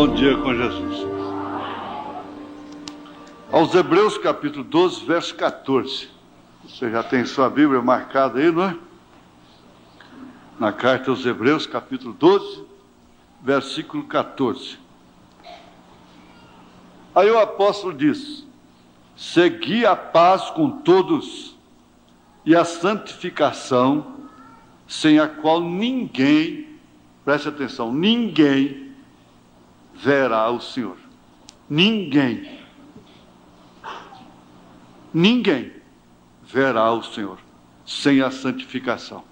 Bom dia com Jesus. Aos Hebreus capítulo 12, verso 14. Você já tem sua Bíblia marcada aí, não é? Na carta aos Hebreus capítulo 12, versículo 14. Aí o apóstolo diz: segui a paz com todos e a santificação, sem a qual ninguém, preste atenção, ninguém verá o Senhor. Ninguém verá o Senhor sem a santificação.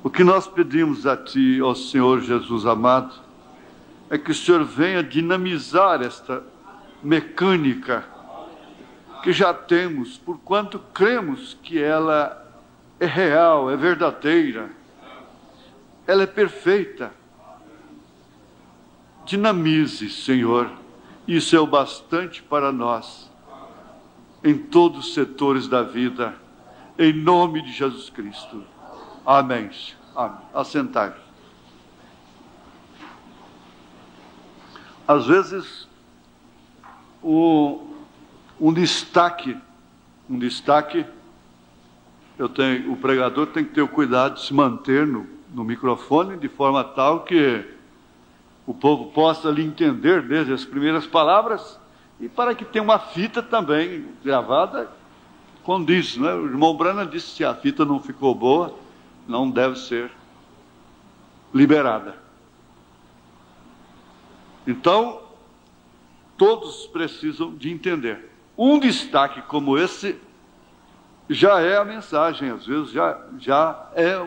O que nós pedimos a Ti, ó Senhor Jesus amado, é que o Senhor venha dinamizar esta mecânica que já temos, porquanto cremos que ela é real, é verdadeira, ela é perfeita. Dinamize, Senhor, isso é o bastante para nós, em todos os setores da vida, em nome de Jesus Cristo. Amém. Amém. Assentai. Às vezes, um destaque, o pregador tem que ter o cuidado de se manter no microfone, de forma tal que o povo possa lhe entender desde as primeiras palavras, e para que tenha uma fita também gravada, condiz, né? O irmão Brana disse que se a fita não ficou boa, não deve ser liberada. Então, todos precisam de entender. Um destaque como esse já é a mensagem, às vezes já é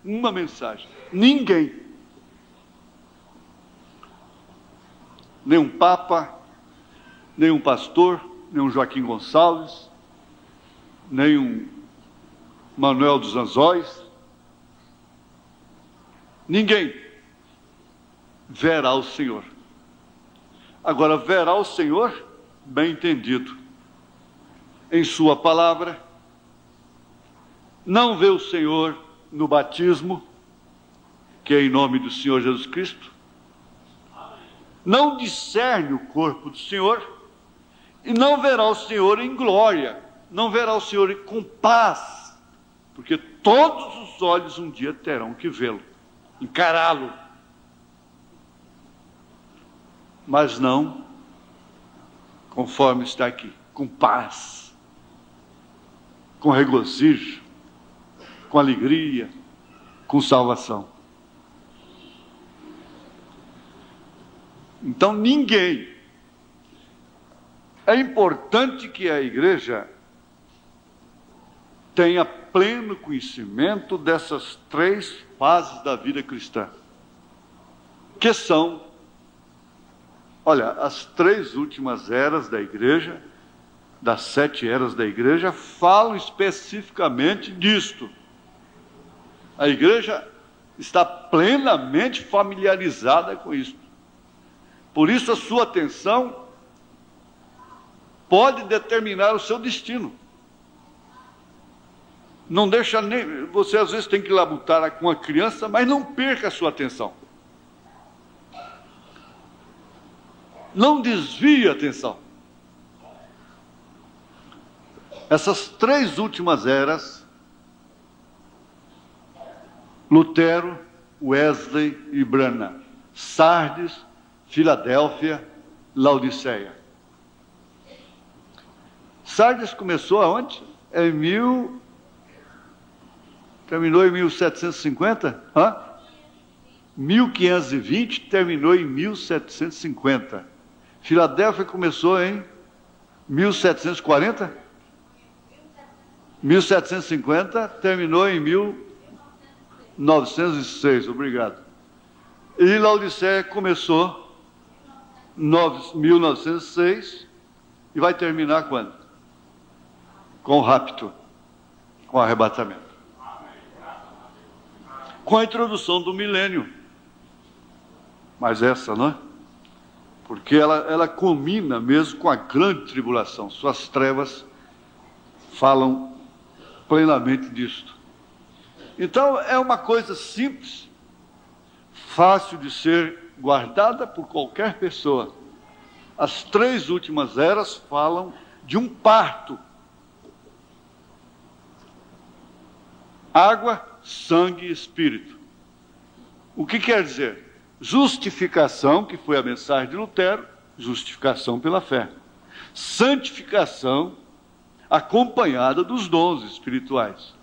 uma mensagem. Ninguém, nenhum papa, nenhum pastor, nenhum Joaquim Gonçalves, nenhum Manuel dos Anzóis, ninguém verá o Senhor. Agora, verá o Senhor, bem entendido, em sua palavra, não vê o Senhor no batismo, que é em nome do Senhor Jesus Cristo, não discerne o corpo do Senhor, e não verá o Senhor em glória, não verá o Senhor com paz, porque todos os olhos um dia terão que vê-lo, encará-lo, mas não conforme está aqui, com paz, com regozijo, com alegria, com salvação. Então ninguém. É importante que a igreja tenha pleno conhecimento dessas três fases da vida cristã, que são, olha, as três últimas eras da igreja, das 7 eras da igreja, falam especificamente disto. A igreja está plenamente familiarizada com isso. Por isso a sua atenção pode determinar o seu destino. Não deixa nem... Você às vezes tem que labutar com a criança, mas não perca a sua atenção. Não desvie a atenção. Essas três últimas eras, Lutero, Wesley e Branham, Sardes, Filadélfia, Laodiceia. Sardes começou aonde? Terminou em 1750? 1520, terminou em 1750. Filadélfia começou em 1740? 1750, terminou em 1906, obrigado. E Laodiceia começou em 1906 e vai terminar quando? Com o rapto, com o arrebatamento. Com a introdução do milênio. Mas essa, não é? Porque ela culmina mesmo com a grande tribulação. Suas trevas falam plenamente disto. Então, é uma coisa simples, fácil de ser guardada por qualquer pessoa. As 3 últimas eras falam de um parto. Água, sangue e espírito. O que quer dizer? Justificação, que foi a mensagem de Lutero, justificação pela fé. Santificação, acompanhada dos dons espirituais.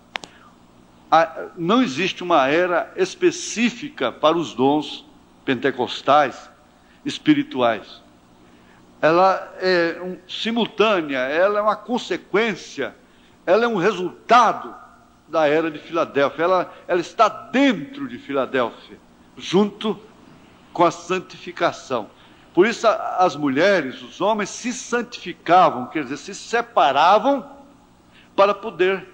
Não existe uma era específica para os dons pentecostais, espirituais. Ela é simultânea, ela é uma consequência, ela é um resultado da era de Filadélfia, ela está dentro de Filadélfia, junto com a santificação. Por isso as mulheres, os homens se santificavam, quer dizer, se separavam para poder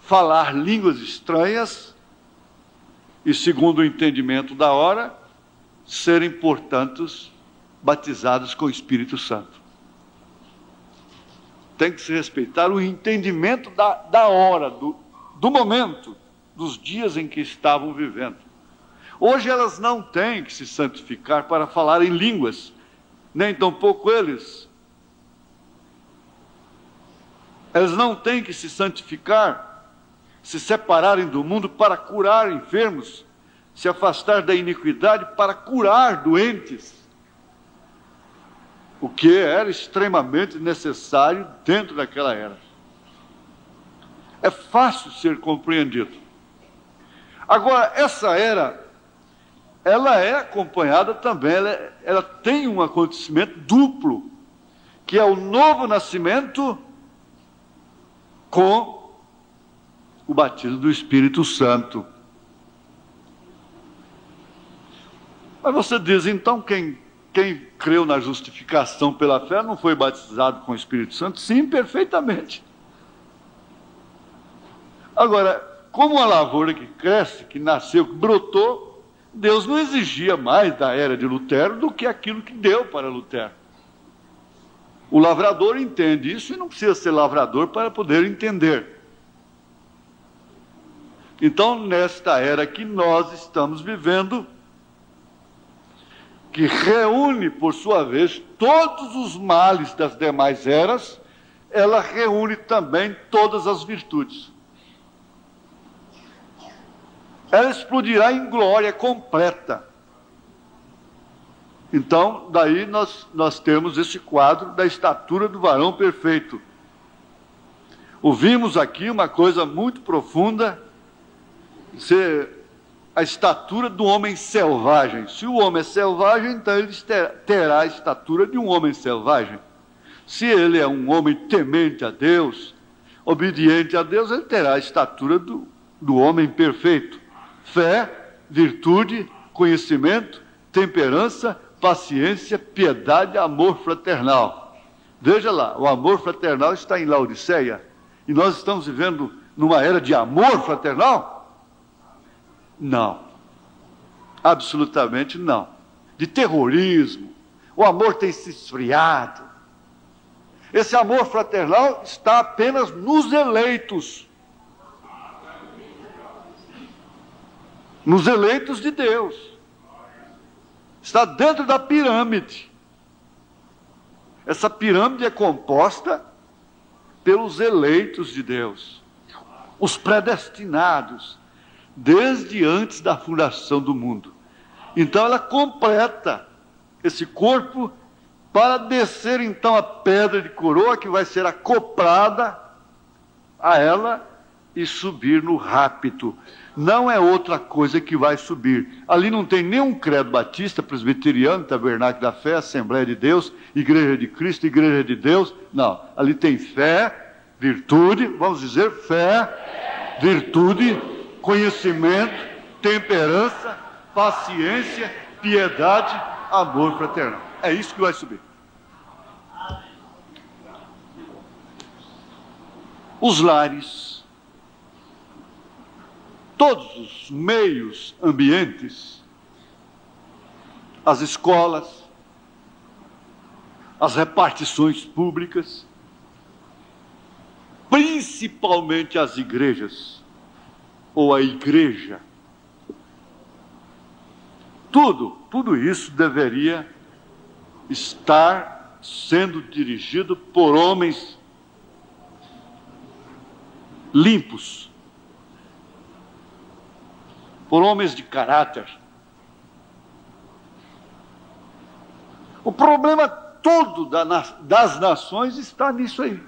falar línguas estranhas e, segundo o entendimento da hora, serem, portanto, batizados com o Espírito Santo. Tem que se respeitar o entendimento da hora, do momento, dos dias em que estavam vivendo. Hoje elas não têm que se santificar para falar em línguas, nem tampouco eles. Elas não têm que se santificar, se separarem do mundo para curar enfermos, se afastar da iniquidade para curar doentes. O que era extremamente necessário dentro daquela era. É fácil ser compreendido. Agora, essa era, ela é acompanhada também, ela tem um acontecimento duplo, que é o novo nascimento com o batismo do Espírito Santo. Mas você diz, então, quem creu na justificação pela fé não foi batizado com o Espírito Santo? Sim, perfeitamente. Agora, como a lavoura que cresce, que nasceu, que brotou, Deus não exigia mais da era de Lutero do que aquilo que deu para Lutero. O lavrador entende isso e não precisa ser lavrador para poder entender. Então, nesta era que nós estamos vivendo, que reúne, por sua vez, todos os males das demais eras, ela reúne também todas as virtudes. Ela explodirá em glória completa. Então, daí nós temos esse quadro da estatura do varão perfeito. Ouvimos aqui uma coisa muito profunda, a estatura do homem selvagem. Se o homem é selvagem, então ele terá a estatura de um homem selvagem. Se ele é um homem temente a Deus, obediente a Deus, ele terá a estatura do homem perfeito. Fé, virtude, conhecimento, temperança, paciência, piedade, amor fraternal. Veja lá, o amor fraternal está em Laodiceia. E nós estamos vivendo numa era de amor fraternal? Não, absolutamente não. De terrorismo, o amor tem se esfriado. Esse amor fraternal está apenas nos eleitos. Nos eleitos de Deus. Está dentro da pirâmide. Essa pirâmide é composta pelos eleitos de Deus, os predestinados, desde antes da fundação do mundo. Então ela completa esse corpo para descer então a pedra de coroa que vai ser acoplada a ela e subir no rapto. Não é outra coisa que vai subir. Ali não tem nenhum credo batista, presbiteriano, tabernáculo da fé, Assembleia de Deus, Igreja de Cristo, Igreja de Deus. Não, ali tem fé, virtude, vamos dizer fé, virtude, conhecimento, temperança, paciência, piedade, amor fraternal. É isso que vai subir. Os lares, todos os meios ambientes, as escolas, as repartições públicas, principalmente as igrejas, ou a igreja, Tudo isso deveria estar sendo dirigido por homens limpos, por homens de caráter. O problema todo das nações está nisso aí.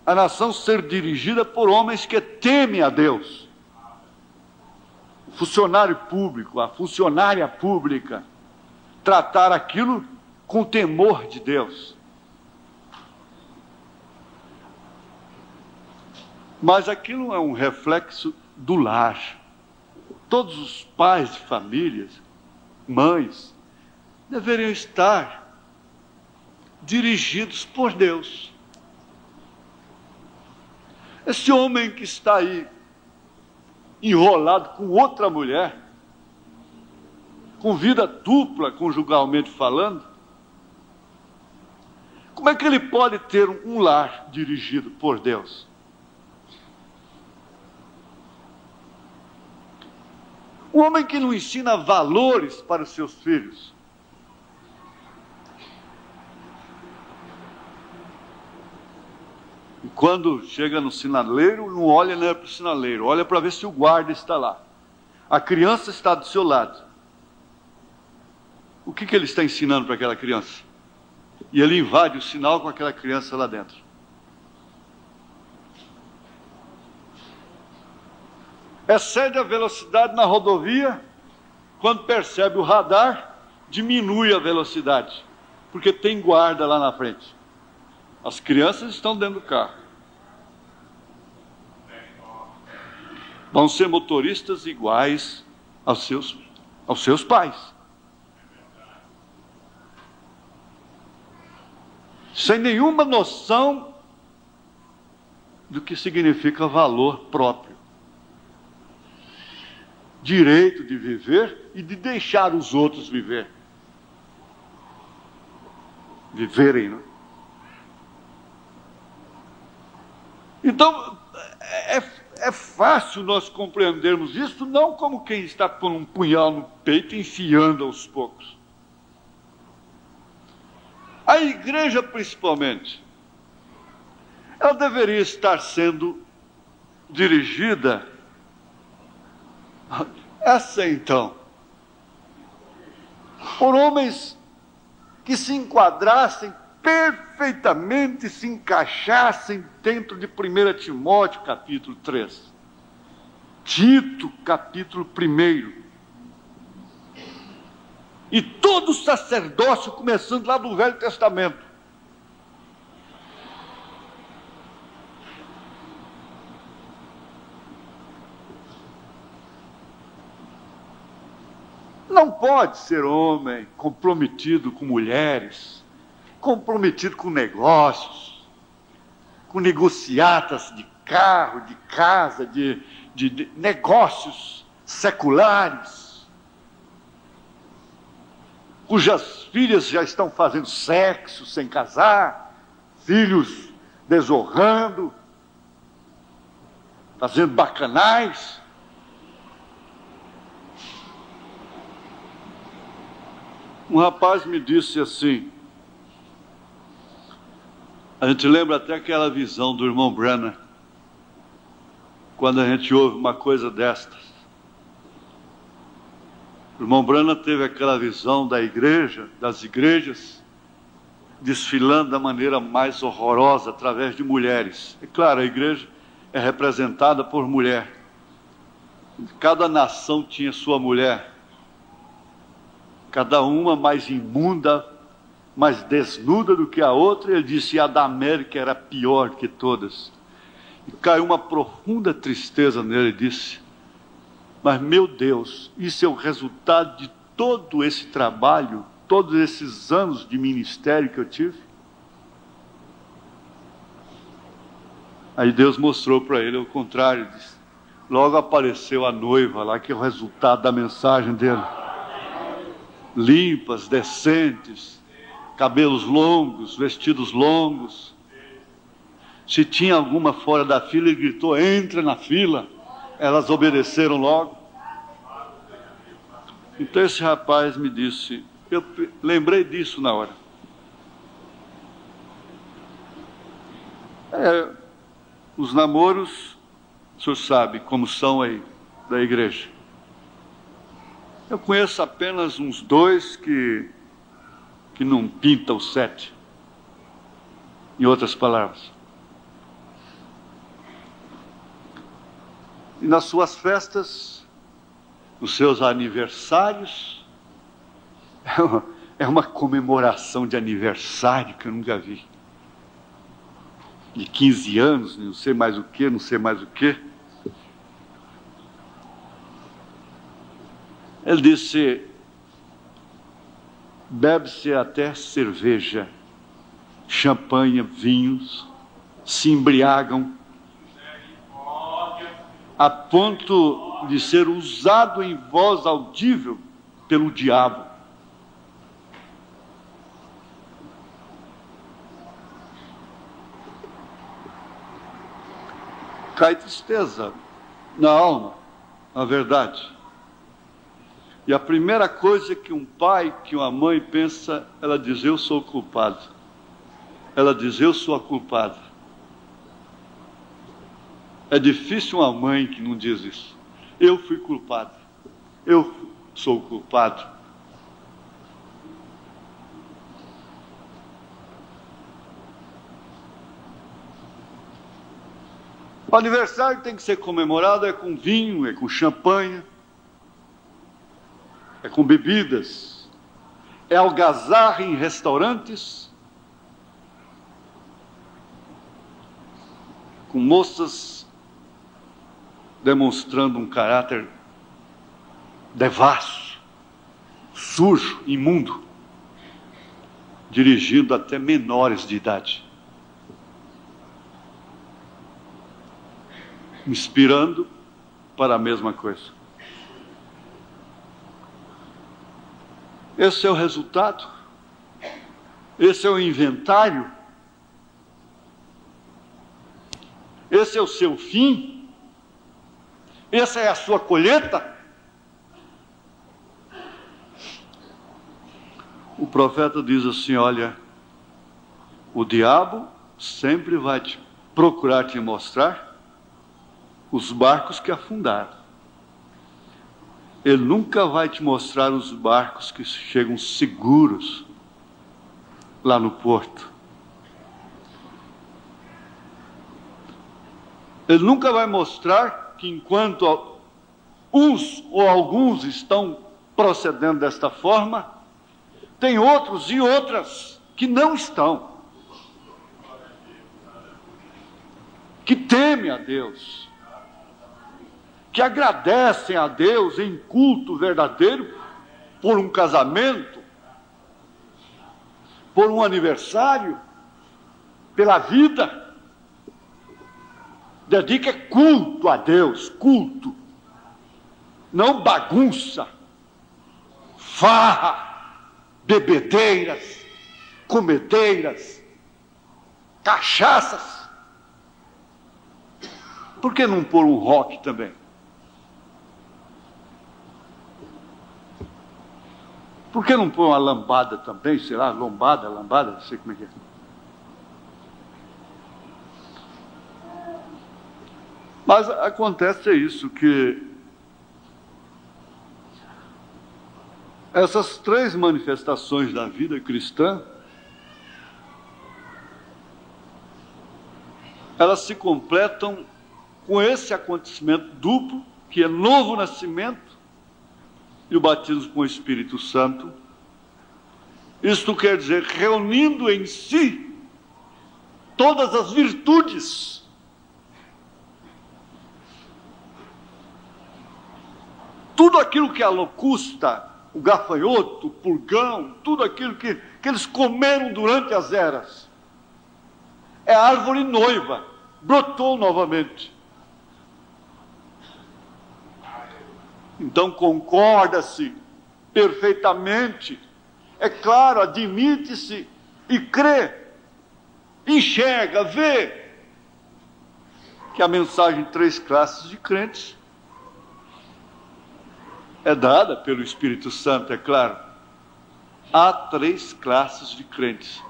A nação ser dirigida por homens que temem a Deus. O funcionário público, a funcionária pública, tratar aquilo com temor de Deus. Mas aquilo é um reflexo do lar. Todos os pais de famílias, mães, deveriam estar dirigidos por Deus. Esse homem que está aí, enrolado com outra mulher, com vida dupla, conjugalmente falando, como é que ele pode ter um lar dirigido por Deus? Um homem que não ensina valores para os seus filhos. E quando chega no sinaleiro, não olha nem para o sinaleiro, olha para ver se o guarda está lá. A criança está do seu lado. O que ele está ensinando para aquela criança? E ele invade o sinal com aquela criança lá dentro. Excede a velocidade na rodovia, quando percebe o radar, diminui a velocidade, porque tem guarda lá na frente. As crianças estão dentro do carro. Vão ser motoristas iguais aos seus pais. Sem nenhuma noção do que significa valor próprio. Direito de viver e de deixar os outros viverem, não é? Então, é fácil nós compreendermos isso, não como quem está com um punhal no peito e enfiando aos poucos. A igreja, principalmente, ela deveria estar sendo dirigida, essa então, por homens que se enquadrassem perfeitamente, se encaixassem dentro de 1 Timóteo capítulo 3, Tito capítulo 1, e todo o sacerdócio começando lá do Velho Testamento. Não pode ser homem comprometido com mulheres, comprometido com negócios, com negociatas de carro, de casa, de negócios seculares, cujas filhas já estão fazendo sexo sem casar, filhos desonrando, fazendo bacanais. Um rapaz me disse assim, a gente lembra até aquela visão do irmão Branham, quando a gente ouve uma coisa destas. O irmão Branham teve aquela visão da igreja, das igrejas, desfilando da maneira mais horrorosa através de mulheres. É claro, a igreja é representada por mulher. Cada nação tinha sua mulher. Cada uma mais imunda, mais desnuda do que a outra. Ele disse, a da América era pior que todas. E caiu uma profunda tristeza nele, e disse, mas meu Deus, isso é o resultado de todo esse trabalho, todos esses anos de ministério que eu tive? Aí Deus mostrou para ele o contrário, disse, logo apareceu a noiva lá, que é o resultado da mensagem dele. Limpas, decentes, cabelos longos, vestidos longos. Se tinha alguma fora da fila, ele gritou: entra na fila. Elas obedeceram logo. Então esse rapaz me disse, eu lembrei disso na hora. Os namoros, o senhor sabe como são aí da igreja. Eu conheço apenas uns 2 que não pintam o 7. Em outras palavras. E nas suas festas, nos seus aniversários, é uma comemoração de aniversário que eu nunca vi. De 15 anos, não sei mais o que, não sei mais o que. Ele disse, bebe-se até cerveja, champanhe, vinhos, se embriagam, a ponto de ser usado em voz audível pelo diabo. Cai tristeza na alma, na verdade. E a primeira coisa que um pai, que uma mãe pensa, ela diz, eu sou o culpado. Ela diz, eu sou a culpada. É difícil uma mãe que não diz isso. Eu fui culpado. Eu sou o culpado. O aniversário tem que ser comemorado, é com vinho, é com champanhe, é com bebidas, é algazarra em restaurantes, com moças demonstrando um caráter devasso, sujo, imundo, dirigindo até menores de idade, inspirando para a mesma coisa. Esse é o resultado, esse é o inventário, esse é o seu fim. Essa é a sua colheita? O profeta diz assim, olha, o diabo sempre vai procurar te mostrar os barcos que afundaram. Ele nunca vai te mostrar os barcos que chegam seguros lá no porto. Ele nunca vai mostrar que enquanto uns ou alguns estão procedendo desta forma, tem outros e outras que não estão, que temem a Deus, que agradecem a Deus em culto verdadeiro por um casamento, por um aniversário, pela vida. Dedica culto a Deus, culto, não bagunça, farra, bebedeiras, comedeiras, cachaças. Por que não pôr um rock também? Por que não pôr uma lambada também, sei lá, lambada, não sei como é que é. Mas acontece isso, que essas 3 manifestações da vida cristã, elas se completam com esse acontecimento duplo, que é novo nascimento e o batismo com o Espírito Santo. Isto quer dizer, reunindo em si todas as virtudes tudo aquilo que a locusta, o gafanhoto, o purgão, tudo aquilo que eles comeram durante as eras, é a árvore noiva, brotou novamente. Então concorda-se perfeitamente, é claro, admite-se e crê, enxerga, vê que a mensagem três classes de crentes é dada pelo Espírito Santo, é claro. Há três classes de crentes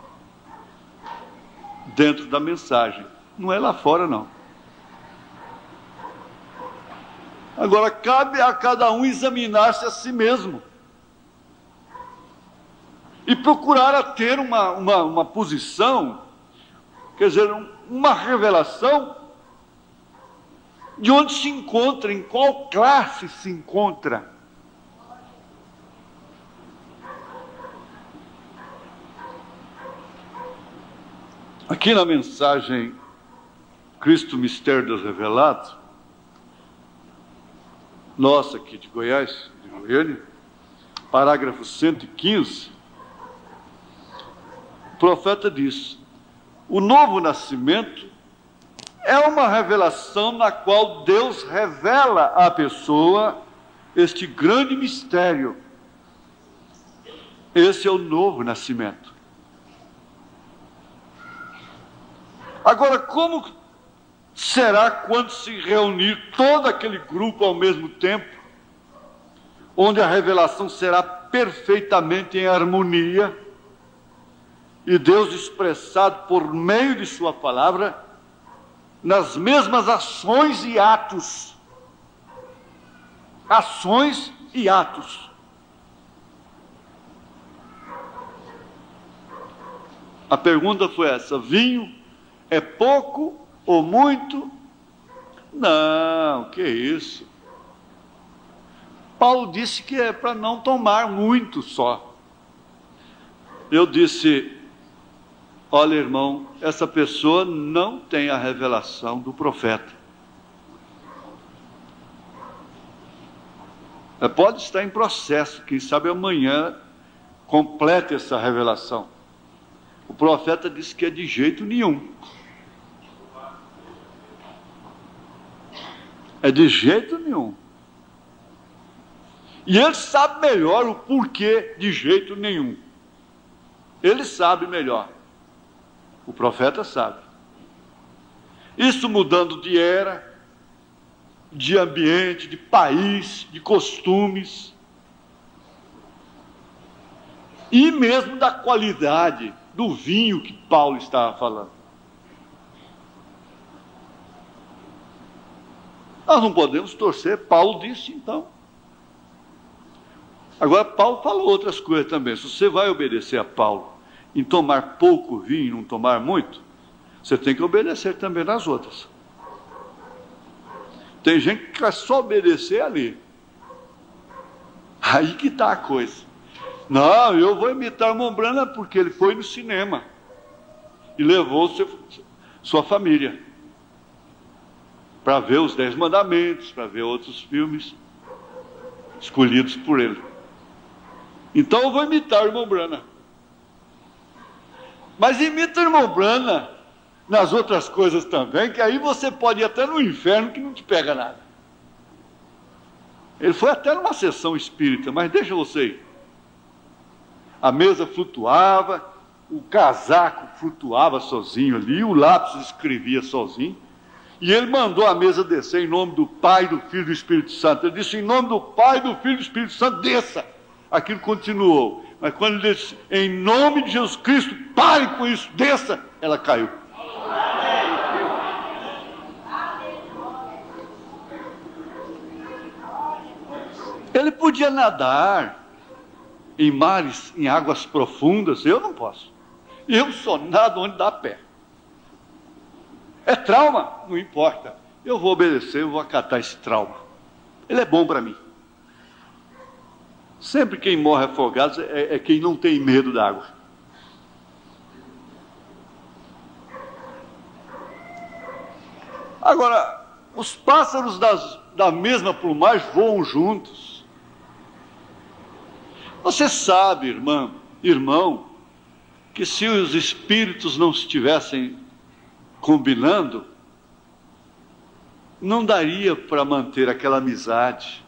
dentro da mensagem. Não é lá fora, não. Agora, cabe a cada um examinar-se a si mesmo e procurar a ter uma posição, quer dizer, uma revelação de onde se encontra, em qual classe se encontra. Aqui na mensagem Cristo, Mistério Deus Revelado, nossa aqui de Goiás, de Goiânia, parágrafo 115, o profeta diz: o novo nascimento é uma revelação na qual Deus revela à pessoa este grande mistério. Esse é o novo nascimento. Agora, como será quando se reunir todo aquele grupo ao mesmo tempo, onde a revelação será perfeitamente em harmonia, e Deus expressado por meio de sua palavra, nas mesmas ações e atos. Ações e atos. A pergunta foi essa: vinho é pouco ou muito? Não, que isso. Paulo disse que é para não tomar muito só. Eu disse: olha, irmão, essa pessoa não tem a revelação do profeta. Pode estar em processo, quem sabe amanhã complete essa revelação. O profeta disse que é de jeito nenhum. É de jeito nenhum. E ele sabe melhor o porquê de jeito nenhum. Ele sabe melhor. O profeta sabe. Isso mudando de era, de ambiente, de país, de costumes. E mesmo da qualidade do vinho que Paulo estava falando. Nós não podemos torcer. Paulo disse, então. Agora, Paulo falou outras coisas também. Se você vai obedecer a Paulo em tomar pouco vinho e não tomar muito, você tem que obedecer também nas outras. Tem gente que quer só obedecer ali. Aí que está a coisa. Não, eu vou imitar o Mombrana porque ele foi no cinema e levou sua família para ver os 10 Mandamentos, para ver outros filmes escolhidos por ele. Então eu vou imitar o irmão Brana. Mas imita o irmão Brana nas outras coisas também, que aí você pode ir até no inferno que não te pega nada. Ele foi até numa sessão espírita, mas deixa você ir. A mesa flutuava, o casaco flutuava sozinho ali, o lápis escrevia sozinho, e ele mandou a mesa descer em nome do Pai, do Filho e do Espírito Santo. Ele disse, em nome do Pai, do Filho e do Espírito Santo, desça. Aquilo continuou. Mas quando ele disse, em nome de Jesus Cristo, pare com isso, desça, ela caiu. Ele podia nadar em mares, em águas profundas, eu não posso. Eu só nado onde dá pé. É trauma? Não importa. Eu vou obedecer, eu vou acatar esse trauma. Ele é bom para mim. Sempre quem morre afogado é quem não tem medo da água. Agora, os pássaros da mesma plumagem voam juntos. Você sabe, irmão, que se os espíritos não estivessem combinando, não daria para manter aquela amizade.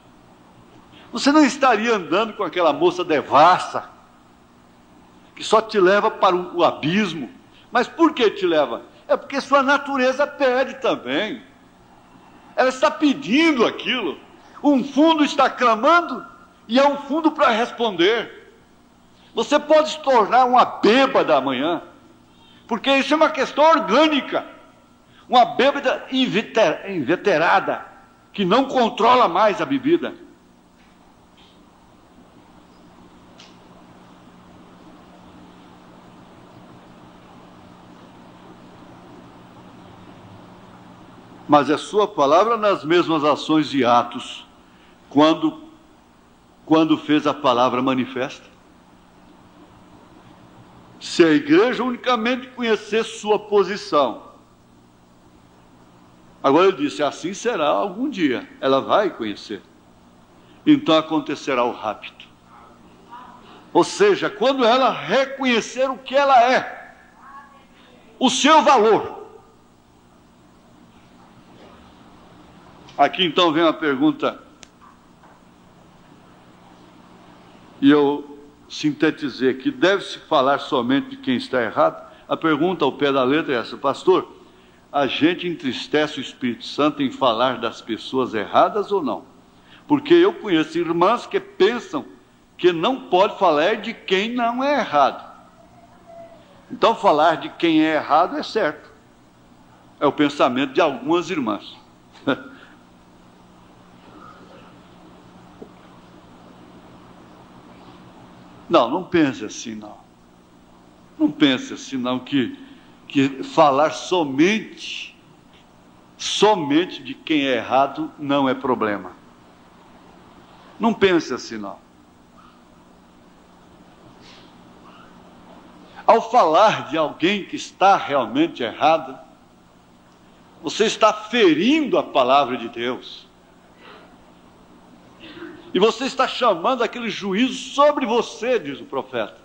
Você não estaria andando com aquela moça devassa, que só te leva para o abismo. Mas por que te leva? É porque sua natureza pede também. Ela está pedindo aquilo. Um fundo está clamando e é um fundo para responder. Você pode se tornar uma bêbada amanhã, porque isso é uma questão orgânica. Uma bêbada inveterada, que não controla mais a bebida. Mas é sua palavra nas mesmas ações e atos, quando fez a palavra manifesta. Se a igreja unicamente conhecer sua posição, agora ele disse, assim será algum dia, ela vai conhecer. Então acontecerá o rapto. Ou seja, quando ela reconhecer o que ela é, o seu valor. Aqui então vem uma pergunta, e eu sintetizei aqui, deve-se falar somente de quem está errado? A pergunta ao pé da letra é essa, pastor, a gente entristece o Espírito Santo em falar das pessoas erradas ou não? Porque eu conheço irmãs que pensam que não pode falar de quem não é errado. Então falar de quem é errado é certo. É o pensamento de algumas irmãs. Não, não pense assim não. Não pense assim não, que falar somente de quem é errado não é problema. Não pense assim não. Ao falar de alguém que está realmente errado, você está ferindo a palavra de Deus. E você está chamando aquele juízo sobre você, diz o profeta.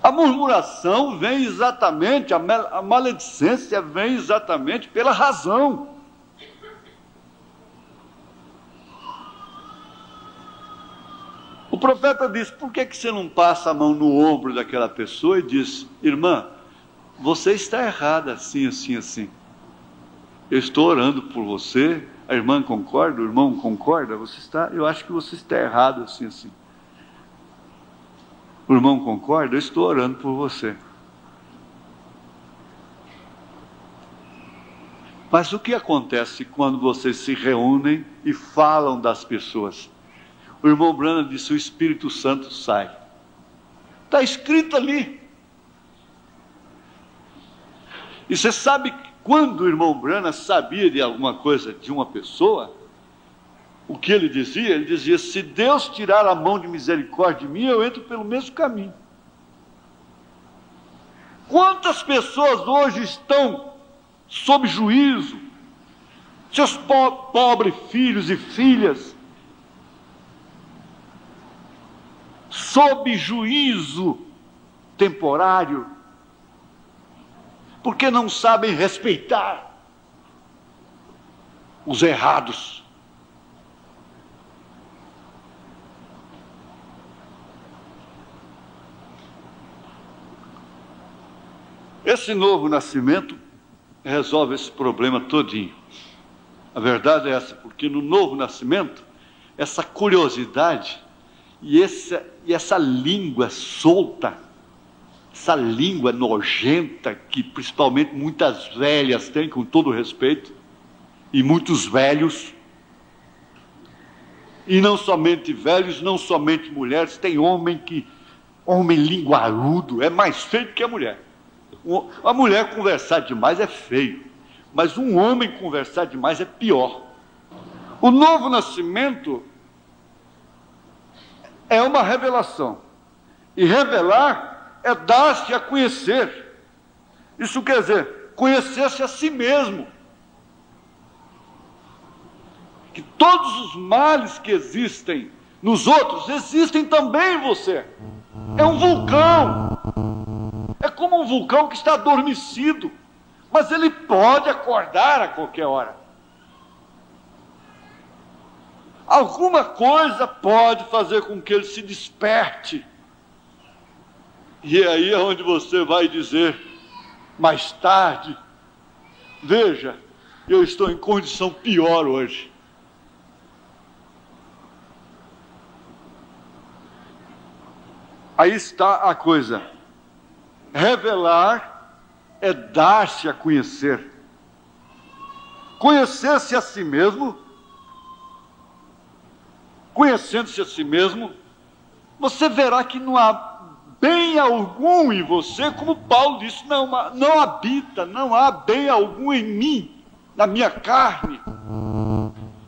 A murmuração vem exatamente, a maledicência vem exatamente pela razão. O profeta diz, por que você não passa a mão no ombro daquela pessoa e diz, irmã, você está errada assim, assim, assim. Eu estou orando por você, a irmã concorda, o irmão concorda, eu acho que você está errado assim, assim. O irmão concorda, eu estou orando por você. Mas o que acontece quando vocês se reúnem e falam das pessoas? O irmão Branham disse, o Espírito Santo sai. Está escrito ali. E você sabe que quando o irmão Branham sabia de alguma coisa de uma pessoa, o que ele dizia? Ele dizia, se Deus tirar a mão de misericórdia de mim, eu entro pelo mesmo caminho. Quantas pessoas hoje estão sob juízo? Seus pobres filhos e filhas, sob juízo temporário, porque não sabem respeitar os errados. Esse novo nascimento resolve esse problema todinho. A verdade é essa, porque no novo nascimento, essa curiosidade e essa língua solta, essa língua nojenta que principalmente muitas velhas têm, com todo respeito, e muitos velhos, e não somente velhos, não somente mulheres, tem homem linguarudo, é mais feio que a mulher. A mulher conversar demais é feio, mas um homem conversar demais é pior. O novo nascimento é uma revelação, e revelar é dar-se a conhecer. Isso quer dizer, conhecer-se a si mesmo. Que todos os males que existem nos outros, existem também em você. É um vulcão. É como um vulcão que está adormecido, mas ele pode acordar a qualquer hora. Alguma coisa pode fazer com que ele se desperte. E aí é onde você vai dizer, mais tarde. Veja, eu estou em condição pior hoje. Aí está a coisa. Revelar é dar-se a conhecer. Conhecer-se a si mesmo, conhecendo-se a si mesmo, você verá que não há bem algum em você, como Paulo disse, não habita, não há bem algum em mim, na minha carne.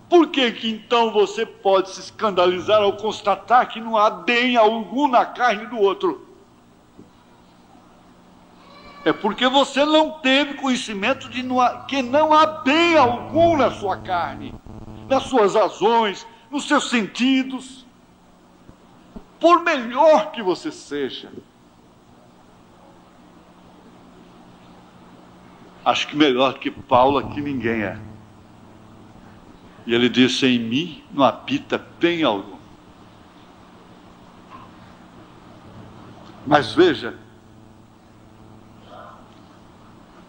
Por que que então você pode se escandalizar ao constatar que não há bem algum na carne do outro? É porque você não teve conhecimento de que não há bem algum na sua carne, nas suas razões, nos seus sentidos. Por melhor que você seja. Acho que melhor que Paulo aqui ninguém é. E ele disse, em mim não habita bem algum. Mas veja,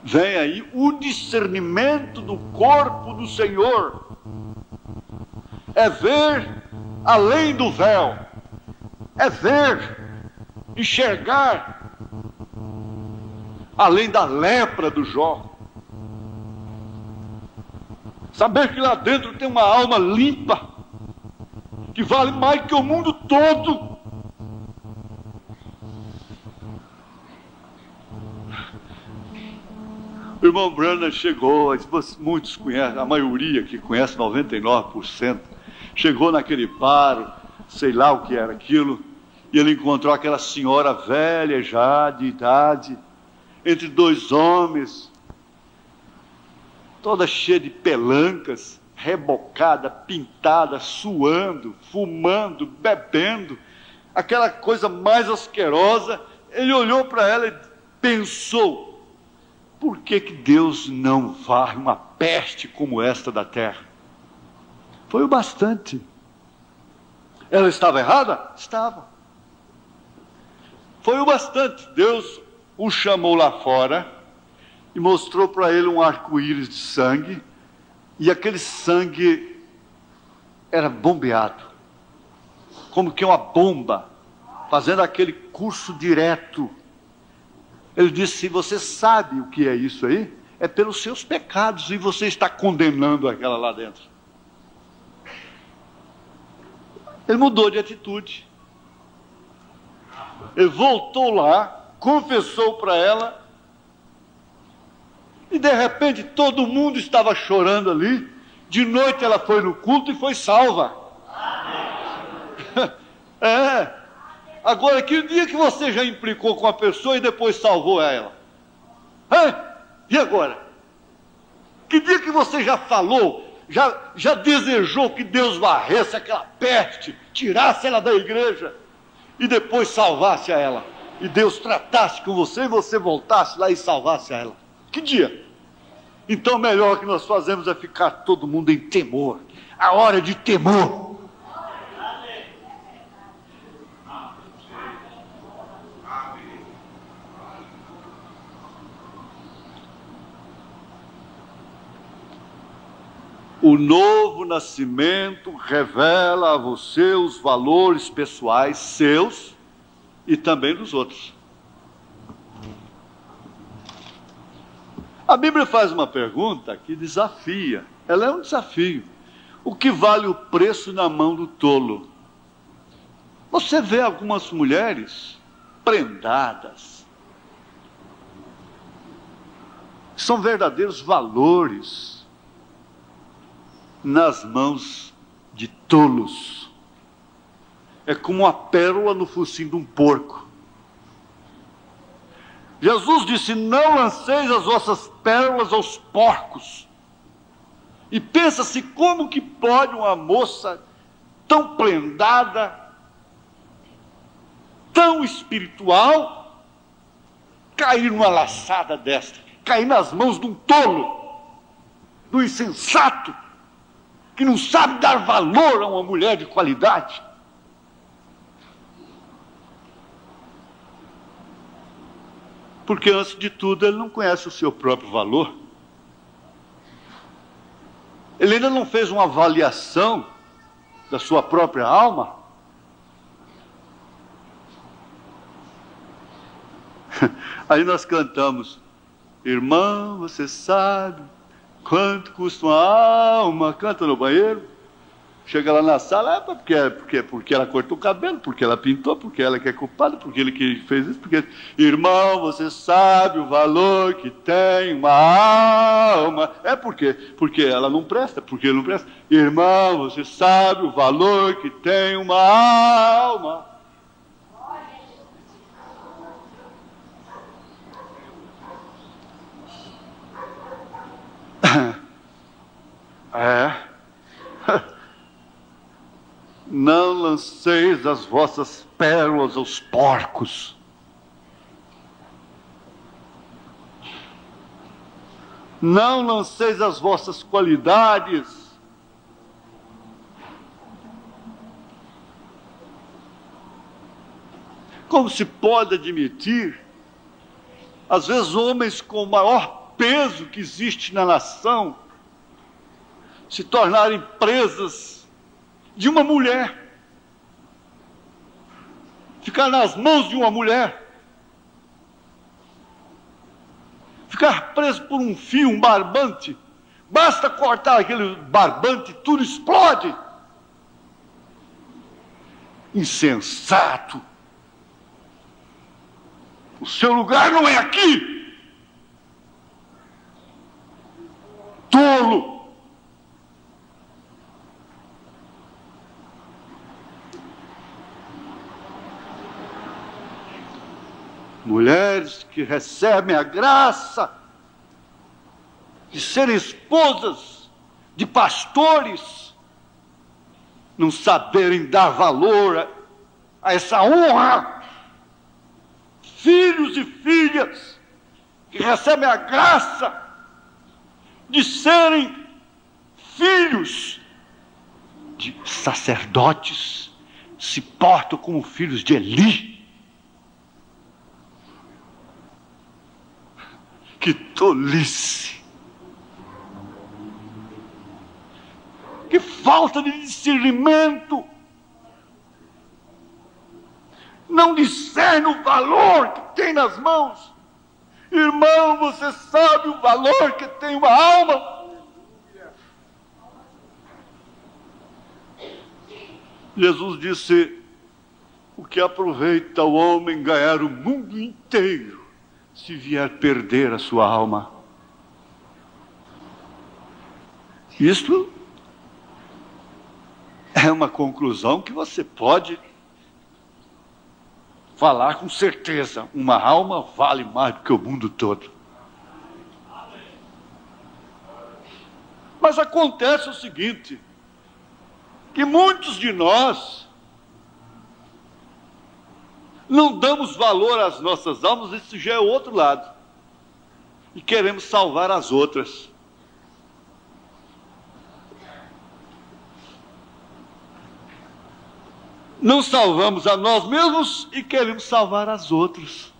vem aí o discernimento do corpo do Senhor. É ver além do véu. É ver, enxergar além da lepra do Jó. Saber que lá dentro tem uma alma limpa, que vale mais que o mundo todo. O irmão Branham chegou, muitos conhecem, a maioria que conhece, 99%, chegou naquele bar, sei lá o que era aquilo, e ele encontrou aquela senhora velha já, de idade, entre dois homens, toda cheia de pelancas, rebocada, pintada, suando, fumando, bebendo, aquela coisa mais asquerosa. Ele olhou para ela e pensou, por que que Deus não varre uma peste como esta da terra? Foi o bastante. Ela estava errada? Estava. Foi o bastante. Deus o chamou lá fora e mostrou para ele um arco-íris de sangue, e aquele sangue era bombeado, como que uma bomba, fazendo aquele curso direto. Ele disse, se você sabe o que é isso aí, é pelos seus pecados, e você está condenando aquela lá dentro. Ele mudou de atitude. Ele voltou lá, confessou para ela, e de repente todo mundo estava chorando ali. De noite ela foi no culto e foi salva. É. Agora, que dia que você já implicou com a pessoa e depois salvou ela? E agora? Que dia que você já falou, já desejou que Deus varresse aquela peste, tirasse ela da igreja e depois salvasse a ela? E Deus tratasse com você e você voltasse lá e salvasse a ela? Que dia? Então, melhor que nós fazemos é ficar todo mundo em temor. A hora de temor. O novo nascimento revela a você os valores pessoais seus e também dos outros. A Bíblia faz uma pergunta que desafia. Ela é um desafio. O que vale o preço na mão do tolo? Você vê algumas mulheres prendadas. São verdadeiros valores nas mãos de tolos. É como uma pérola no focinho de um porco. Jesus disse, não lanceis as vossas pérolas aos porcos. E pensa-se como que pode uma moça tão prendada, tão espiritual, cair numa laçada desta, cair nas mãos de um tolo, do insensato, que não sabe dar valor a uma mulher de qualidade. Porque, antes de tudo, ele não conhece o seu próprio valor. Ele ainda não fez uma avaliação da sua própria alma. Aí nós cantamos: irmão, você sabe quanto custa uma alma? Canta no banheiro. Chega lá na sala, porque ela cortou o cabelo, porque ela pintou, porque ela que é culpada, porque ele que fez isso, porque... Irmão, você sabe o valor que tem uma alma. Porque ela não presta, porque ele não presta. Irmão, você sabe o valor que tem uma alma. Não lanceis as vossas pérolas aos porcos. Não lanceis as vossas qualidades. Como se pode admitir, às vezes, homens com o maior peso que existe na nação se tornarem presas de uma mulher, ficar nas mãos de uma mulher, ficar preso por um fio, um barbante. Basta cortar aquele barbante, tudo explode. Insensato. O seu lugar não é aqui. Tolo. Mulheres que recebem a graça de serem esposas de pastores, não saberem dar valor a essa honra. Filhos e filhas que recebem a graça de serem filhos de sacerdotes, se portam como filhos de Eli. Que tolice! Que falta de discernimento! Não discerne o valor que tem nas mãos. Irmão, você sabe o valor que tem uma alma? Jesus disse: o que aproveita o homem ganhar o mundo inteiro, se vier perder a sua alma? Isto é uma conclusão que você pode falar com certeza. Uma alma vale mais do que o mundo todo. Mas acontece o seguinte, que muitos de nós não damos valor às nossas almas. Isso já é o outro lado. E queremos salvar as outras. Não salvamos a nós mesmos e queremos salvar as outras.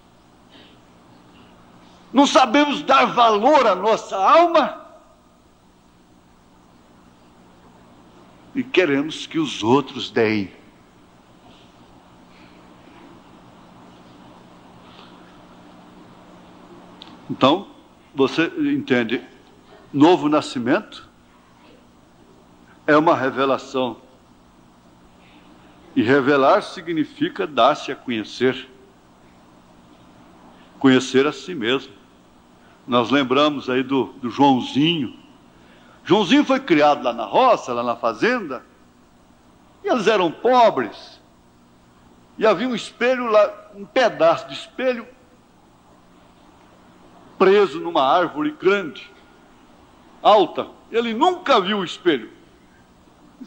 Não sabemos dar valor à nossa alma e queremos que os outros deem. Então, você entende, novo nascimento é uma revelação. E revelar significa dar-se a conhecer. Conhecer a si mesmo. Nós lembramos aí do Joãozinho. Joãozinho foi criado lá na roça, lá na fazenda, e eles eram pobres. E havia um espelho lá, um pedaço de espelho, preso numa árvore grande, alta. Ele nunca viu o espelho.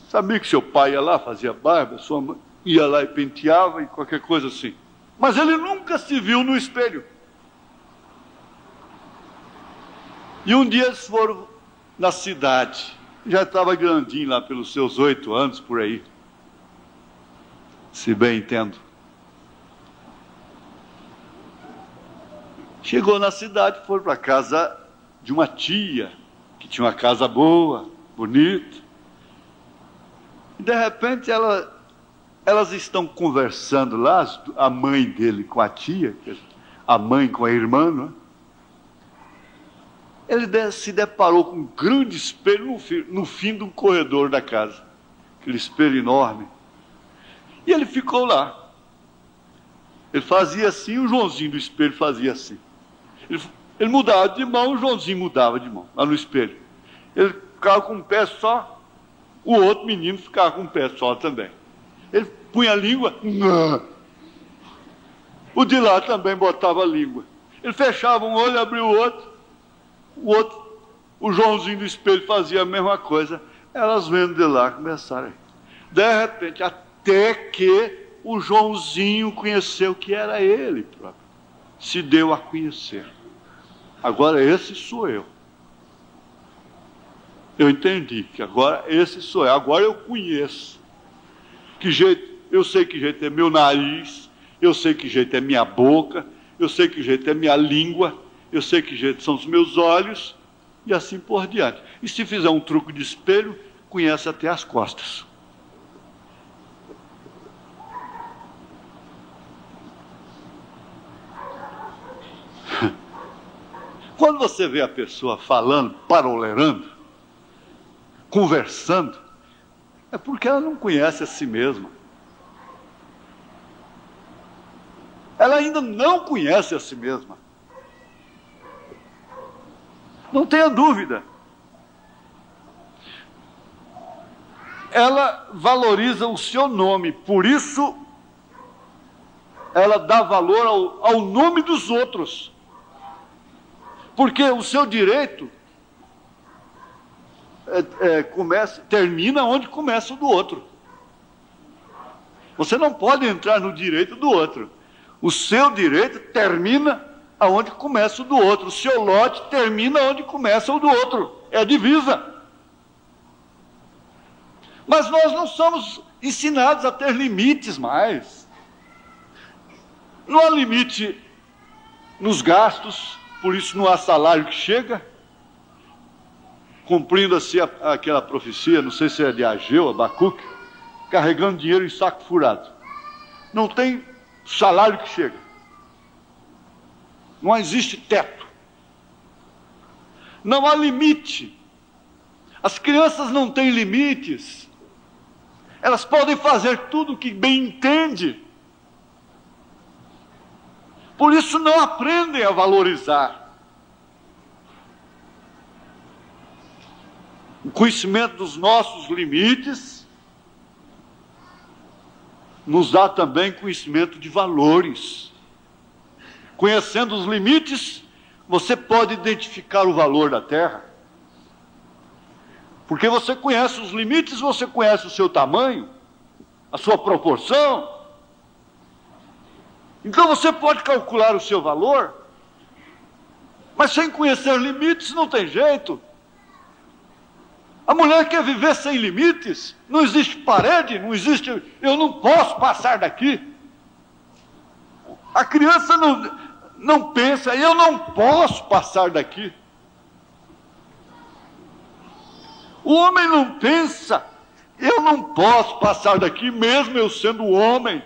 Sabia que seu pai ia lá, fazia barba, sua mãe ia lá e penteava e qualquer coisa assim. Mas ele nunca se viu no espelho. E um dia eles foram na cidade. Já estava grandinho lá, pelos seus 8 anos, por aí. Se bem entendo. Chegou na cidade, foi para a casa de uma tia, que tinha uma casa boa, bonita. E de repente elas estão conversando lá, a mãe dele com a tia, a mãe com a irmã, não é? Ele se deparou com um grande espelho no fim de um corredor da casa. Aquele espelho enorme. E ele ficou lá. Ele fazia assim, o Joãozinho do espelho fazia assim. Ele mudava de mão, o Joãozinho mudava de mão, lá no espelho. Ele ficava com um pé só, o outro menino ficava com um pé só também. Ele punha a língua, o de lá também botava a língua. Ele fechava um olho, abria o outro, o Joãozinho do espelho fazia a mesma coisa. Elas vendo de lá começaram. De repente, até que o Joãozinho conheceu que era ele próprio. Se deu a conhecer. Agora esse sou eu. Eu entendi que agora esse sou eu. Agora eu conheço. Que jeito, eu sei que jeito é meu nariz, eu sei que jeito é minha boca, eu sei que jeito é minha língua, eu sei que jeito são os meus olhos, e assim por diante. E se fizer um truque de espelho, conhece até as costas. Quando você vê a pessoa falando, parolerando, conversando, é porque ela não conhece a si mesma. Ela ainda não conhece a si mesma. Não tenha dúvida. Ela valoriza o seu nome, por isso ela dá valor ao nome dos outros. Porque o seu direito termina onde começa o do outro. Você não pode entrar no direito do outro. O seu direito termina aonde começa o do outro. O seu lote termina onde começa o do outro. É a divisa. Mas nós não somos ensinados a ter limites mais. Não há limite nos gastos, por isso não há salário que chega. Cumprindo assim aquela profecia, não sei se é de Ageu, Abacuque, carregando dinheiro em saco furado. Não tem salário que chega. Não existe teto. Não há limite. As crianças não têm limites. Elas podem fazer tudo o que bem entendem. Por isso não aprendem a valorizar. O conhecimento dos nossos limites nos dá também conhecimento de valores. Conhecendo os limites, você pode identificar o valor da terra. Porque você conhece os limites, você conhece o seu tamanho, a sua proporção. Então você pode calcular o seu valor, mas sem conhecer limites não tem jeito. A mulher quer viver sem limites, não existe parede, não existe, eu não posso passar daqui. A criança não pensa, eu não posso passar daqui. O homem não pensa, eu não posso passar daqui, mesmo eu sendo homem,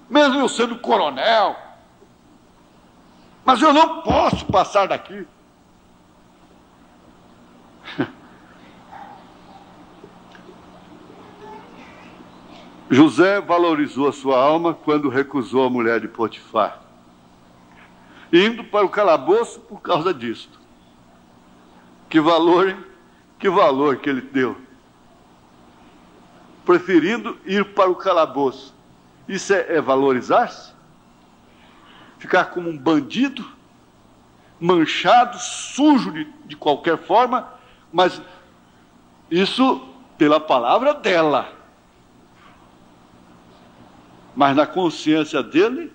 mesmo eu sendo coronel, mas eu não posso passar daqui. José valorizou a sua alma quando recusou a mulher de Potifar, indo para o calabouço por causa disto. Que valor, hein? Que valor que ele deu. Preferindo ir para o calabouço. Isso é valorizar-se? Ficar como um bandido, manchado, sujo de qualquer forma, mas isso pela palavra dela. Mas na consciência dele,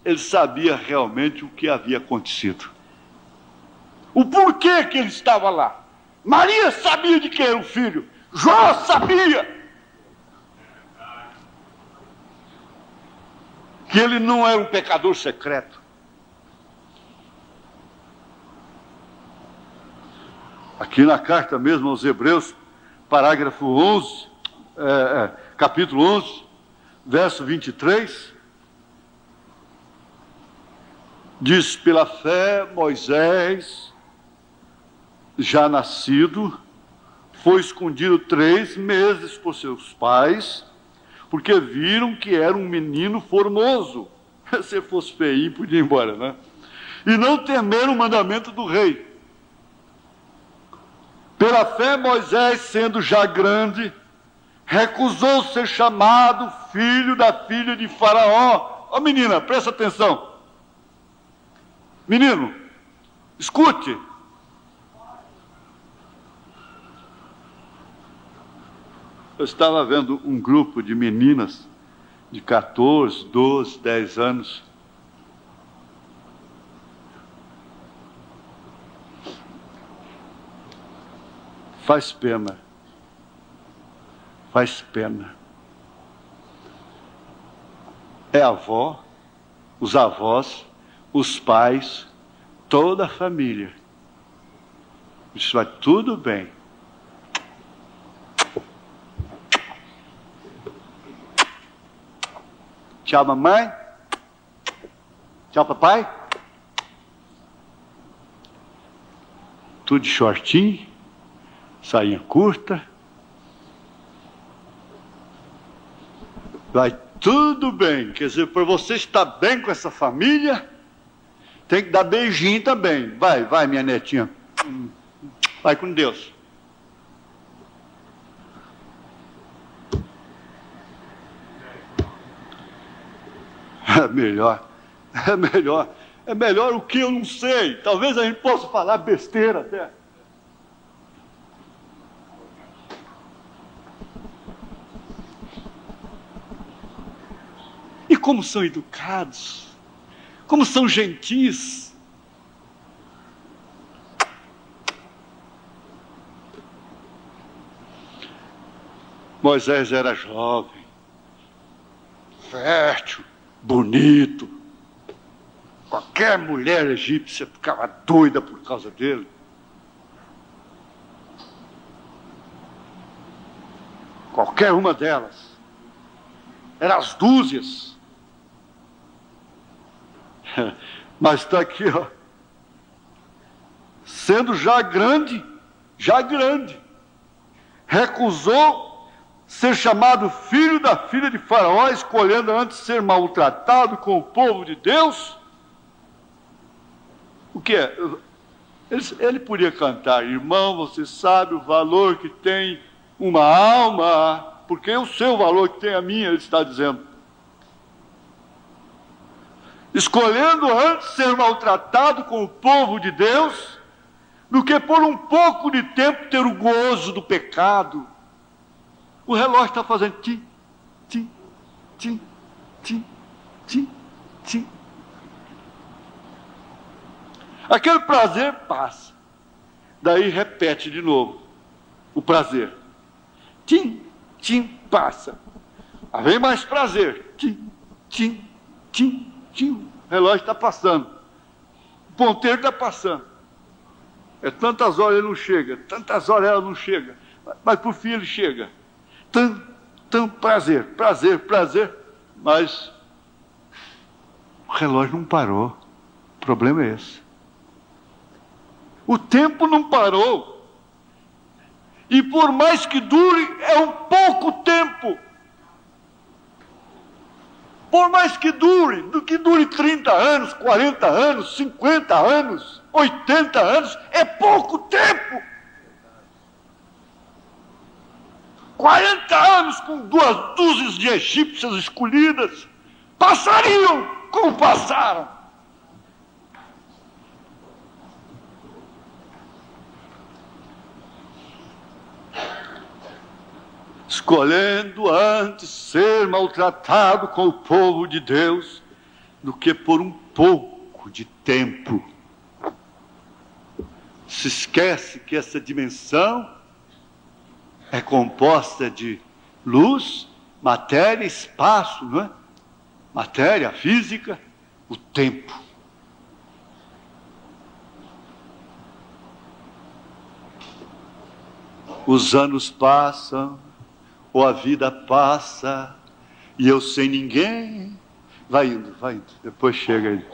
ele sabia realmente o que havia acontecido. O porquê que ele estava lá. Maria sabia de quem era o filho. Jó sabia que ele não era um pecador secreto. Aqui na carta mesmo aos Hebreus, parágrafo 11, capítulo 11, verso 23, diz: pela fé Moisés, já nascido, foi escondido 3 meses por seus pais, porque viram que era um menino formoso. Se fosse feio, podia ir embora, né? E não temeram o mandamento do rei. Pela fé, Moisés, sendo já grande, recusou ser chamado filho da filha de Faraó. Ó, menina, presta atenção. Menino, escute. Eu estava vendo um grupo de meninas de 14, 12, 10 anos. Faz pena. Faz pena. É a avó, os avós, os pais, toda a família. Isso vai tudo bem. Tchau, mamãe. Tchau, papai. Tudo de shortinho, sainha curta. Vai tudo bem. Quer dizer, para você estar bem com essa família, tem que dar beijinho também. Vai, vai, minha netinha. Vai com Deus. É melhor o que eu não sei. Talvez a gente possa falar besteira até. E como são educados, como são gentis. Moisés era jovem, fértil, bonito. Qualquer mulher egípcia ficava doida por causa dele. Qualquer uma delas. Eram as dúzias. Mas está aqui, ó. Sendo já grande, recusou ser chamado filho da filha de Faraó, escolhendo antes ser maltratado com o povo de Deus. O que é? Ele podia cantar: irmão, você sabe o valor que tem uma alma, porque eu sei o valor que tem a minha, ele está dizendo. Escolhendo antes ser maltratado com o povo de Deus, do que por um pouco de tempo ter o gozo do pecado. O relógio está fazendo tim, tim, tim, tim, tim, tim. Aquele prazer passa. Daí repete de novo o prazer. Tim, tim, passa. Aí vem mais prazer. Tim, tim, tim, tim. O relógio está passando. O ponteiro está passando. É tantas horas ele não chega, tantas horas ela não chega. Mas por fim ele chega. Tão prazer, prazer, prazer. Mas o relógio não parou. O problema é esse. O tempo não parou. E por mais que dure, é um pouco tempo. Por mais que dure, do que dure 30 anos, 40 anos, 50 anos, 80 anos, é pouco tempo. 40 anos com 2 dúzias de egípcias escolhidas, passariam como passaram. Escolhendo antes ser maltratado com o povo de Deus, do que por um pouco de tempo. Se esquece que essa dimensão é composta de luz, matéria, espaço, não é? Matéria, física, o tempo. Os anos passam, ou a vida passa, e eu sem ninguém. Vai indo, depois chega ele.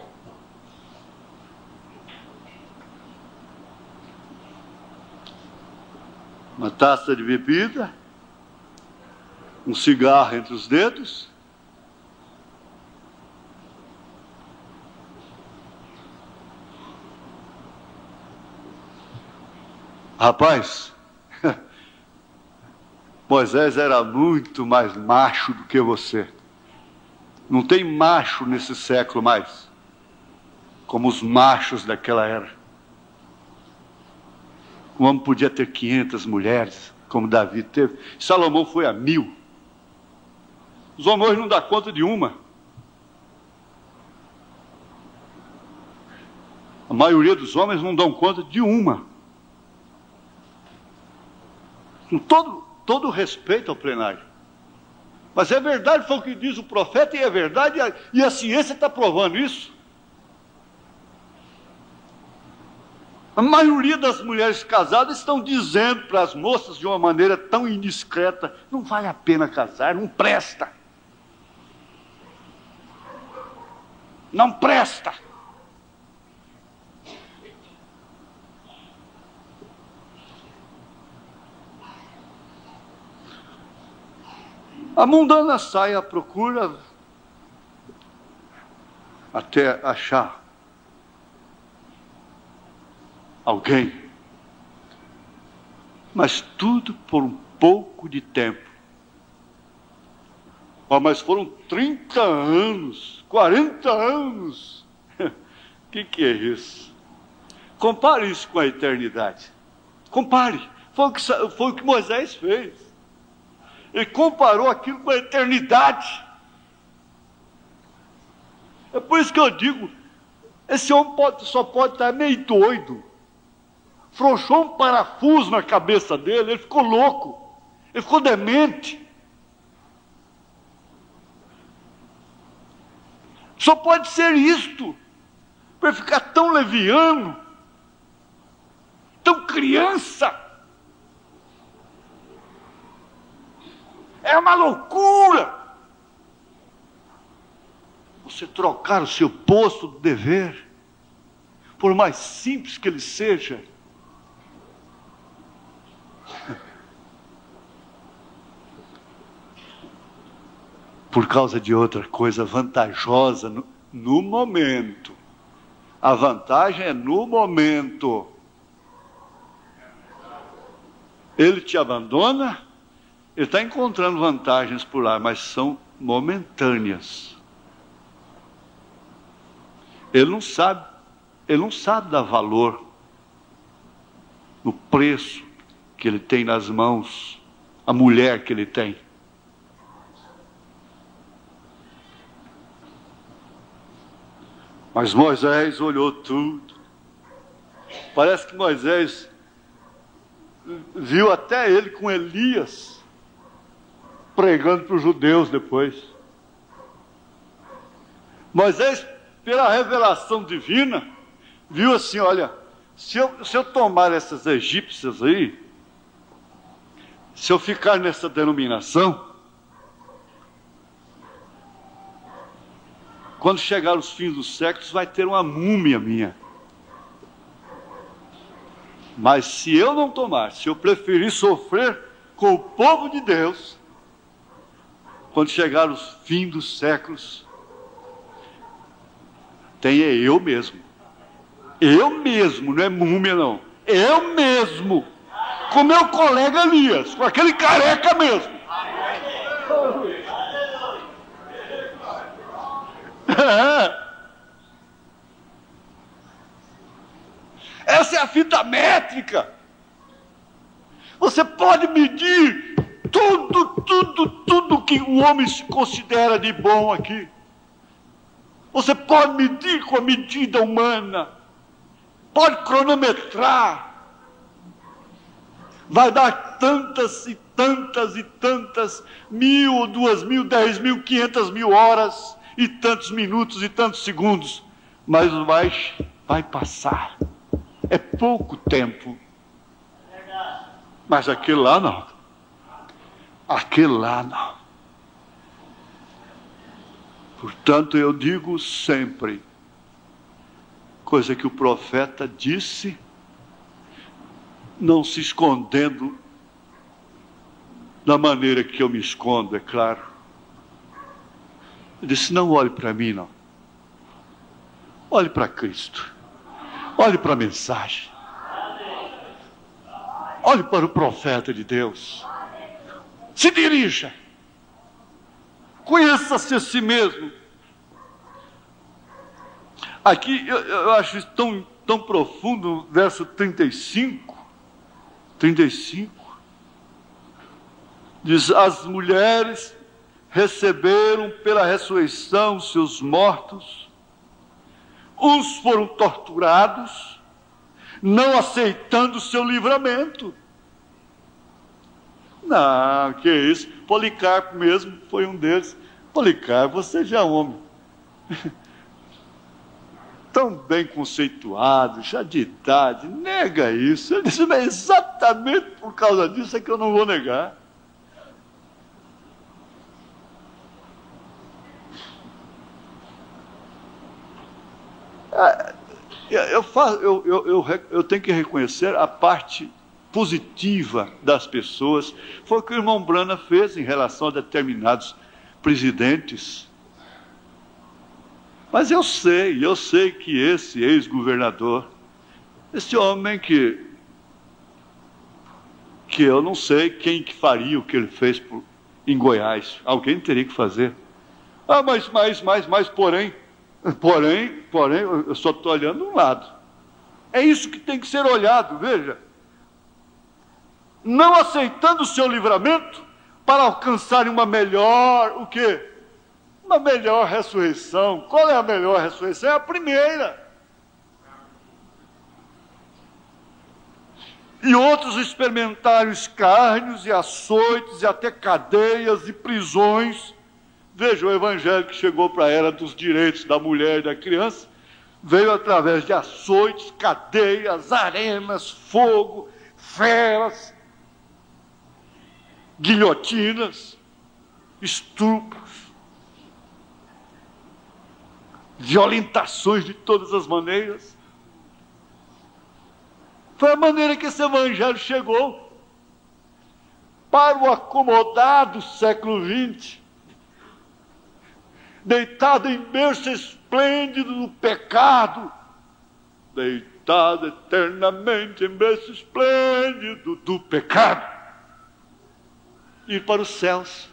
Uma taça de bebida, um cigarro entre os dedos. Rapaz, Moisés era muito mais macho do que você. Não tem macho nesse século mais, como os machos daquela era. Um homem podia ter 500 mulheres, como Davi teve. Salomão foi a 1000. Os homens não dão conta de uma. A maioria dos homens não dão conta de uma. Com todo respeito ao plenário. Mas é verdade, foi o que diz o profeta, e é verdade, e a ciência está provando isso. A maioria das mulheres casadas estão dizendo para as moças de uma maneira tão indiscreta: não vale a pena casar, não presta. Não presta. A mundana sai à procura até achar alguém, mas tudo por um pouco de tempo. Oh, mas foram 30 anos, 40 anos. O que é isso? Compare isso com a eternidade. Compare. Foi o que Moisés fez. Ele comparou aquilo com a eternidade. É por isso que eu digo, esse homem só pode estar meio doido. Frouxou um parafuso na cabeça dele, ele ficou louco, ele ficou demente. Só pode ser isto, para ficar tão leviano, tão criança. É uma loucura você trocar o seu posto de dever, por mais simples que ele seja, por causa de outra coisa vantajosa no momento. A vantagem é no momento. Ele te abandona, ele está encontrando vantagens por lá, mas são momentâneas. Ele não sabe dar valor no preço que ele tem nas mãos, a mulher que ele tem. Mas Moisés olhou tudo. Parece que Moisés viu até ele com Elias pregando para os judeus depois. Moisés, pela revelação divina, viu assim: olha, se eu tomar essas egípcias aí, se eu ficar nessa denominação, quando chegar os fins dos séculos, vai ter uma múmia minha. Mas se eu não tomar, se eu preferir sofrer com o povo de Deus, quando chegar os fins dos séculos, tem eu mesmo. Eu mesmo, não é múmia não. Eu mesmo, com meu colega Elias, com aquele careca mesmo. Essa é a fita métrica. Você pode medir tudo que o homem se considera de bom aqui. Você pode medir com a medida humana. Pode cronometrar. Vai dar tantas e tantas e tantas 1.000, 2.000, 10.000, 500.000 horas e tantos minutos e tantos segundos. Mas vai passar. É pouco tempo. Mas aquele lá não. Aquele lá não. Portanto, eu digo sempre, coisa que o profeta disse, não se escondendo da maneira que eu me escondo, é claro. Ele disse, não olhe para mim, não. Olhe para Cristo. Olhe para a mensagem. Olhe para o profeta de Deus. Se dirija. Conheça-se a si mesmo. Aqui eu acho isso tão profundo, verso 35. Diz, as mulheres receberam pela ressurreição seus mortos, uns foram torturados, não aceitando o seu livramento. Não, que isso? Policarpo mesmo foi um deles. Policarpo, você já é um homem tão bem conceituado, já de idade, nega isso. Ele disse, mas exatamente por causa disso é que eu não vou negar. Eu tenho que reconhecer a parte positiva das pessoas. Foi o que o irmão Brana fez em relação a determinados presidentes. Mas eu sei que esse ex-governador, esse homem que eu não sei quem que faria o que ele fez em Goiás. Alguém teria que fazer. Ah, mas porém, eu só estou olhando um lado. É isso que tem que ser olhado, veja. Não aceitando o seu livramento para alcançarem uma melhor, o quê? Uma melhor ressurreição. Qual é a melhor ressurreição? É a primeira. E outros experimentaram escárnios e açoites e até cadeias e prisões. Veja, o evangelho que chegou para a era dos direitos da mulher e da criança veio através de açoites, cadeias, arenas, fogo, feras, guilhotinas, estupros, violentações de todas as maneiras. Foi a maneira que esse evangelho chegou para o acomodado século XX, deitado em berço esplêndido do pecado, deitado eternamente em berço esplêndido do pecado, ir para os céus.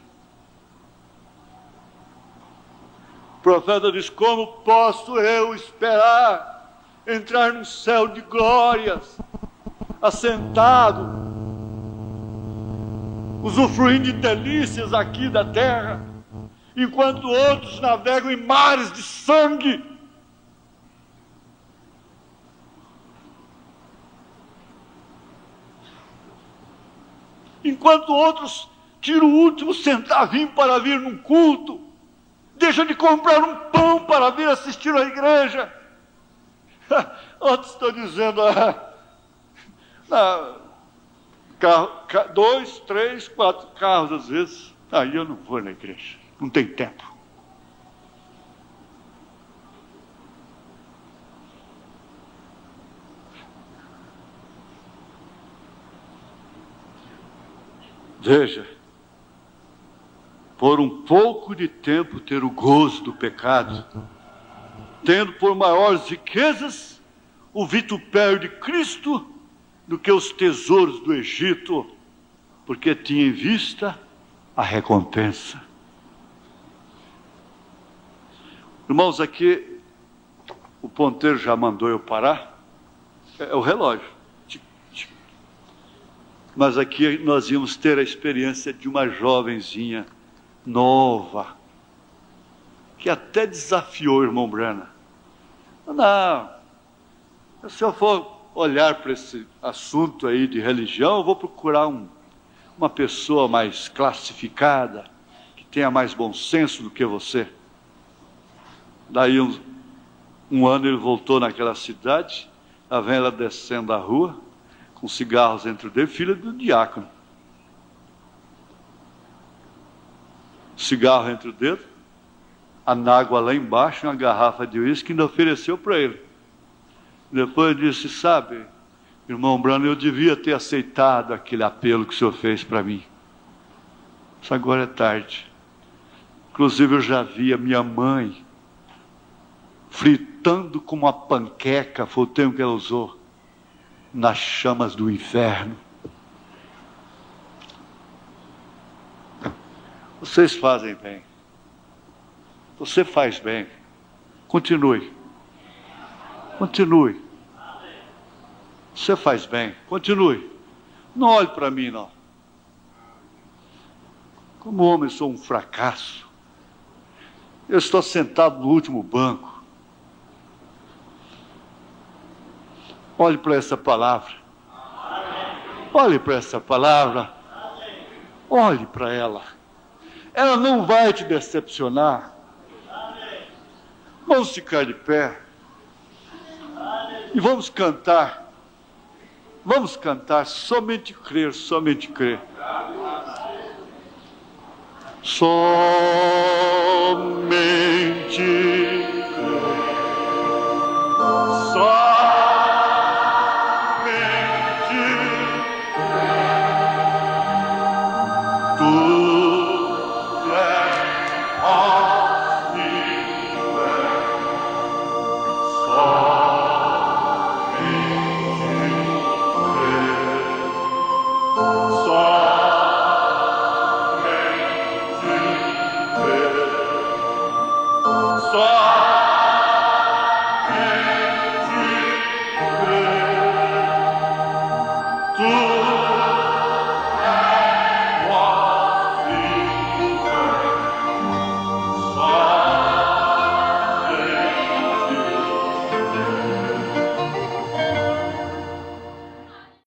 O profeta diz, como posso eu esperar entrar num céu de glórias, assentado, usufruindo de delícias aqui da terra, enquanto outros navegam em mares de sangue. Enquanto outros tiram o último centavinho para vir num culto, deixam de comprar um pão para vir assistir à igreja. Outros estão dizendo, carro, 2, 3, 4 carros às vezes. Aí eu não vou na igreja, não tem tempo. Veja, por um pouco de tempo ter o gozo do pecado, tendo por maiores riquezas o vitupério de Cristo do que os tesouros do Egito, porque tinha em vista a recompensa. Irmãos, aqui o ponteiro já mandou eu parar, é o relógio. Mas aqui nós íamos ter a experiência de uma jovenzinha nova, que até desafiou o irmão Brana. Não, se eu for olhar para esse assunto aí de religião, eu vou procurar uma pessoa mais classificada, que tenha mais bom senso do que você. Daí um ano ele voltou naquela cidade, lá vem ela descendo a rua, com cigarros entre o dedo, filha do diácono. Cigarro entre o dedo, a nágua lá embaixo, uma garrafa de uísque, ainda ofereceu para ele. Depois disse, sabe, irmão Brano, eu devia ter aceitado aquele apelo que o senhor fez para mim. Isso agora é tarde. Inclusive eu já vi a minha mãe fritando como uma panqueca, foi o termo que ela usou, nas chamas do inferno. Vocês fazem bem. Você faz bem. Continue. Continue. Você faz bem. Continue. Não olhe para mim, não. Como homem, sou um fracasso. Eu estou sentado no último banco. Olhe para essa palavra. Olhe para essa palavra. Olhe para ela. Ela não vai te decepcionar. Vamos ficar de pé. E vamos cantar. Vamos cantar, somente crer, somente crer. Só